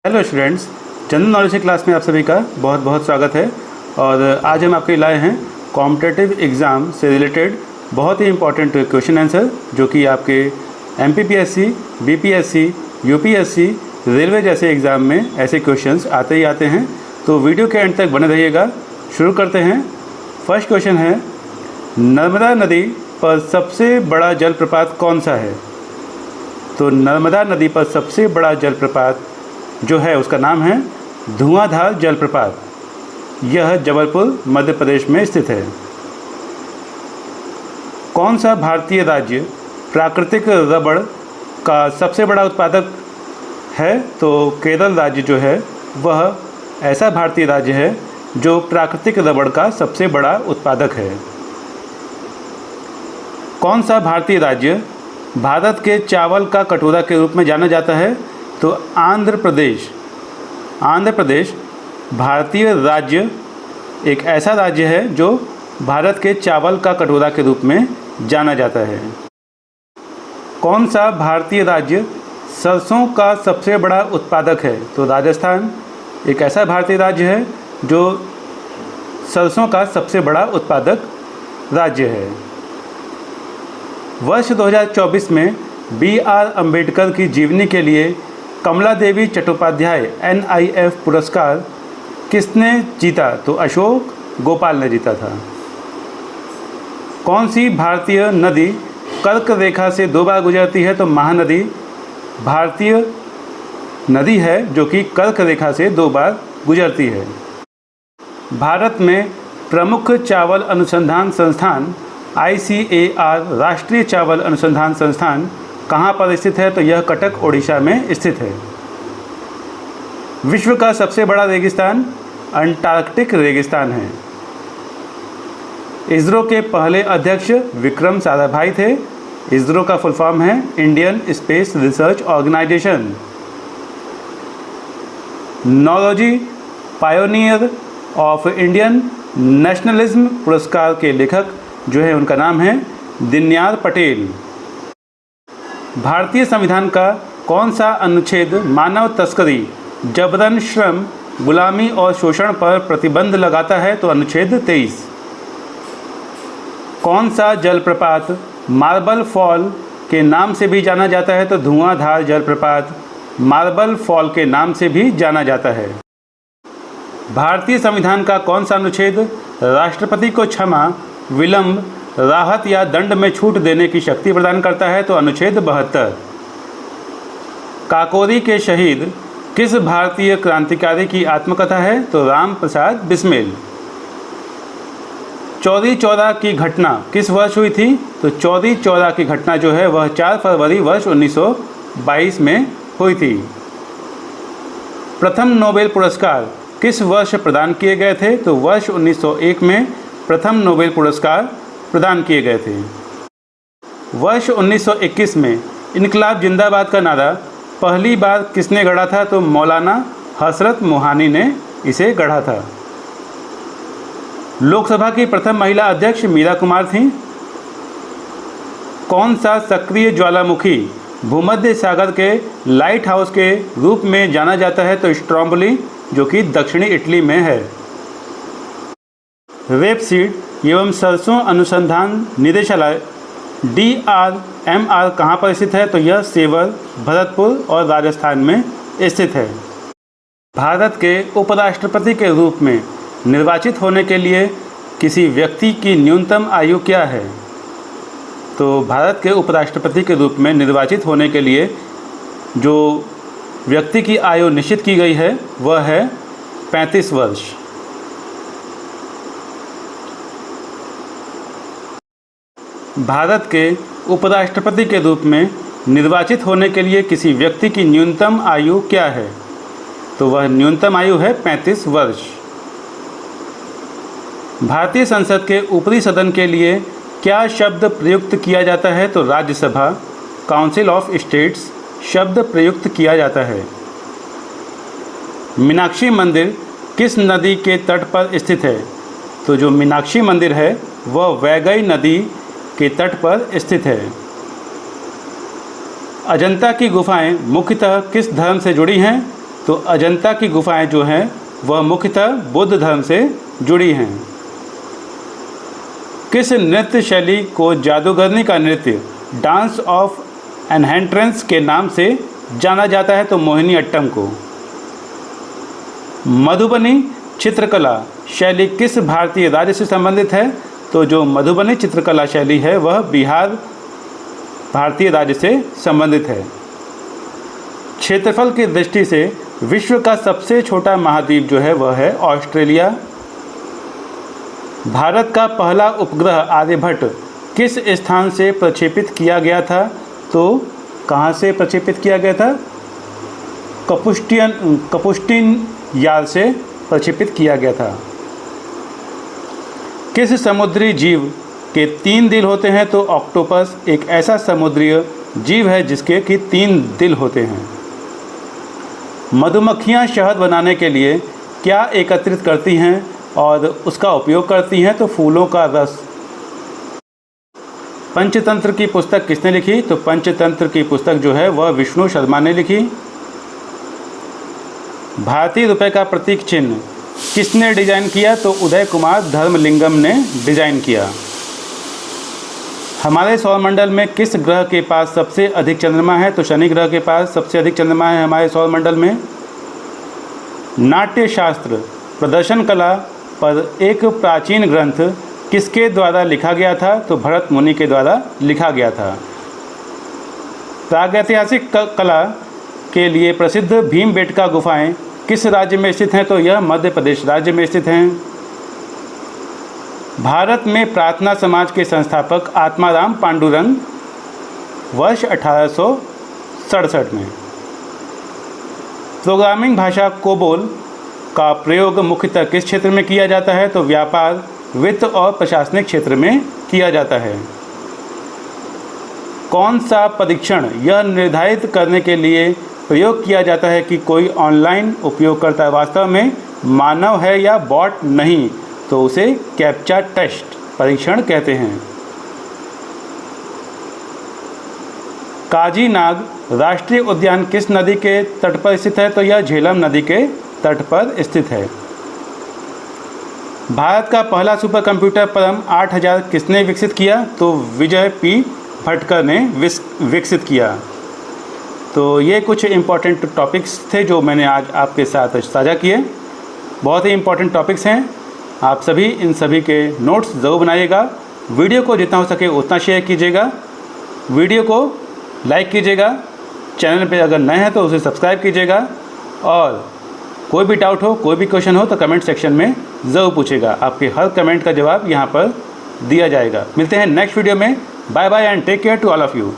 Hello students, general knowledge की class में आप सभी का बहुत बहुत स्वागत है। और आज हम आपके लिए लाए हैं कॉम्पिटिटिव एग्ज़ाम से रिलेटेड बहुत ही इंपॉर्टेंट क्वेश्चन आंसर, जो कि आपके एमपीपीएससी, बीपीएससी, यूपीएससी, रेलवे जैसे एग्ज़ाम में ऐसे क्वेश्चंस आते ही आते हैं। तो वीडियो के एंड तक बने रहिएगा। शुरू करते हैं। फर्स्ट क्वेश्चन है, नर्मदा नदी पर सबसे बड़ा जलप्रपात कौन सा है? तो नर्मदा नदी पर सबसे बड़ा जलप्रपात जो है उसका नाम है धुआंधार जलप्रपात। यह जबलपुर मध्य प्रदेश में स्थित है। कौन सा भारतीय राज्य प्राकृतिक रबड़ का सबसे बड़ा उत्पादक है? तो केरल राज्य जो है वह ऐसा भारतीय राज्य है जो प्राकृतिक रबड़ का सबसे बड़ा उत्पादक है। कौन सा भारतीय राज्य भारत के चावल का कटोरा के रूप में जाना जाता है? तो आंध्र प्रदेश। आंध्र प्रदेश भारतीय राज्य एक ऐसा राज्य है जो भारत के चावल का कटोरा के रूप में जाना जाता है। कौन सा भारतीय राज्य सरसों का सबसे बड़ा उत्पादक है? तो राजस्थान एक ऐसा भारतीय राज्य है जो सरसों का सबसे बड़ा उत्पादक राज्य है। वर्ष 2024 में बी.आर. अम्बेडकर की जीवनी के लिए कमला देवी चट्टोपाध्याय NIF पुरस्कार किसने जीता? तो अशोक गोपाल ने जीता था। कौन सी भारतीय नदी कर्क रेखा से 2 बार गुजरती है? तो महानदी भारतीय नदी है जो कि कर्क रेखा से 2 बार गुजरती है। भारत में प्रमुख चावल अनुसंधान संस्थान ICAR राष्ट्रीय चावल अनुसंधान संस्थान कहाँ पर स्थित है? तो यह कटक ओडिशा में स्थित है। विश्व का सबसे बड़ा रेगिस्तान अंटार्कटिक रेगिस्तान है। इसरो के पहले अध्यक्ष विक्रम साराभाई थे। इसरो का फुल फॉर्म है Indian Space Research Organisation. Naoroji pioneer of Indian nationalism पुरस्कार के लेखक जो है उनका नाम है दीनदयाल पटेल। भारतीय संविधान का कौन सा अनुच्छेद मानव तस्करी, जबरन श्रम, गुलामी और शोषण पर प्रतिबंध लगाता है? तो अनुच्छेद 23। कौन सा जलप्रपात मार्बल फॉल के नाम से भी जाना जाता है? तो धुआंधार जलप्रपात मार्बल फॉल के नाम से भी जाना जाता है। भारतीय संविधान का कौन सा अनुच्छेद राष्ट्रपति को क्षमा, विलंब, राहत या दंड में छूट देने की शक्ति प्रदान करता है? तो अनुच्छेद 72। काकोरी के शहीद किस भारतीय क्रांतिकारी की आत्मकथा है? तो राम प्रसाद बिस्मिल। चौरी चौरा की घटना किस वर्ष हुई थी? तो चौरी चौरा की घटना जो है वह 4 फरवरी वर्ष 1922 में हुई थी। प्रथम नोबेल पुरस्कार किस वर्ष प्रदान किए गए थे? तो वर्ष 1901 में प्रथम नोबेल पुरस्कार प्रदान किए गए थे। वर्ष 1921 में इनकलाब जिंदाबाद का नारा पहली बार किसने गढ़ा था? तो मौलाना हसरत मोहानी ने इसे गढ़ा था। लोकसभा की प्रथम महिला अध्यक्ष मीरा कुमार थीं। कौन सा सक्रिय ज्वालामुखी भूमध्य सागर के लाइट हाउस के रूप में जाना जाता है? तो स्ट्रोम्बोली जो कि दक्षिणी इटली में है। रेपसीड एवं सरसों अनुसंधान निदेशालय DRMR कहाँ पर स्थित है? तो यह सेवर, भरतपुर और राजस्थान में स्थित है। भारत के उपराष्ट्रपति के रूप में निर्वाचित होने के लिए किसी व्यक्ति की न्यूनतम आयु क्या है? तो भारत के उपराष्ट्रपति के रूप में निर्वाचित होने के लिए जो व्यक्ति की आयु निश्चित की गई है वह है 35 वर्ष। भारत के उपराष्ट्रपति के रूप में निर्वाचित होने के लिए किसी व्यक्ति की न्यूनतम आयु क्या है? तो वह न्यूनतम आयु है 35 वर्ष। भारतीय संसद के ऊपरी सदन के लिए क्या शब्द प्रयुक्त किया जाता है? तो राज्यसभा, काउंसिल ऑफ स्टेट्स शब्द प्रयुक्त किया जाता है। मीनाक्षी मंदिर किस नदी के तट पर स्थित है? तो जो मीनाक्षी मंदिर है वह वैगई नदी के तट पर स्थित है। अजंता की गुफाएं मुख्यतः किस धर्म से जुड़ी हैं? तो अजंता की गुफाएं जो हैं वह मुख्यतः बुद्ध धर्म से जुड़ी हैं। किस नृत्य शैली को जादूगरनी का नृत्य डांस ऑफ एनहेंट्रेंस के नाम से जाना जाता है? तो मोहिनी अट्टम को। मधुबनी चित्रकला शैली किस भारतीय राज्य से संबंधित है? तो जो मधुबनी चित्रकला शैली है वह बिहार भारतीय राज्य से संबंधित है। क्षेत्रफल की दृष्टि से विश्व का सबसे छोटा महाद्वीप जो है वह है ऑस्ट्रेलिया। भारत का पहला उपग्रह आर्यभट्ट किस स्थान से प्रक्षेपित किया गया था? तो कहाँ से प्रक्षेपित किया गया था? कपुस्टिन याल से प्रक्षेपित किया गया था। किस समुद्री जीव के 3 दिल होते हैं? तो ऑक्टोपस एक ऐसा समुद्री जीव है जिसके कि 3 दिल होते हैं। मधुमक्खियां शहद बनाने के लिए क्या एकत्रित करती हैं और उसका उपयोग करती हैं? तो फूलों का रस। पंचतंत्र की पुस्तक किसने लिखी? तो पंचतंत्र की पुस्तक जो है वह विष्णु शर्मा ने लिखी। भारतीय रुपए का प्रतीक चिन्ह किसने डिजाइन किया? तो उदय कुमार धर्मलिंगम ने डिजाइन किया। हमारे सौरमंडल में किस ग्रह के पास सबसे अधिक चंद्रमा है? तो शनि ग्रह के पास सबसे अधिक चंद्रमा है हमारे सौरमंडल में। नाट्यशास्त्र प्रदर्शन कला पर एक प्राचीन ग्रंथ किसके द्वारा लिखा गया था? तो भरत मुनि के द्वारा लिखा गया था। प्रागैतिहासिक कला के लिए प्रसिद्ध भीमबेटका गुफाएं किस राज्य में स्थित हैं? तो यह मध्य प्रदेश राज्य में स्थित हैं। भारत में प्रार्थना समाज के संस्थापक आत्माराम पांडुरंग वर्ष 1867 में। प्रोग्रामिंग भाषा कोबोल का प्रयोग मुख्यतः किस क्षेत्र में किया जाता है? तो व्यापार, वित्त और प्रशासनिक क्षेत्र में किया जाता है। कौन सा परीक्षण यह निर्धारित करने के लिए प्रयोग किया जाता है कि कोई ऑनलाइन उपयोगकर्ता वास्तव में मानव है या बॉट नहीं? तो उसे कैप्चा टेस्ट परीक्षण कहते हैं। काजीनाग राष्ट्रीय उद्यान किस नदी के तट पर स्थित है? तो यह झेलम नदी के तट पर स्थित है। भारत का पहला सुपर कंप्यूटर परम 8000 किसने विकसित किया? तो विजय पी भटकर ने विकसित किया। तो ये कुछ इम्पॉर्टेंट टॉपिक्स थे जो मैंने आज आपके साथ साझा किए। बहुत ही इम्पॉर्टेंट टॉपिक्स हैं। आप सभी इन सभी के नोट्स ज़रूर बनाइएगा। वीडियो को जितना हो सके उतना शेयर कीजिएगा। वीडियो को लाइक कीजिएगा। चैनल पे अगर नए हैं तो उसे सब्सक्राइब कीजिएगा। और कोई भी डाउट हो, कोई भी क्वेश्चन हो तो कमेंट सेक्शन में ज़रूर पूछिएगा। आपके हर कमेंट का जवाब यहाँ पर दिया जाएगा। मिलते हैं नेक्स्ट वीडियो में। Bye bye and take care to all of you.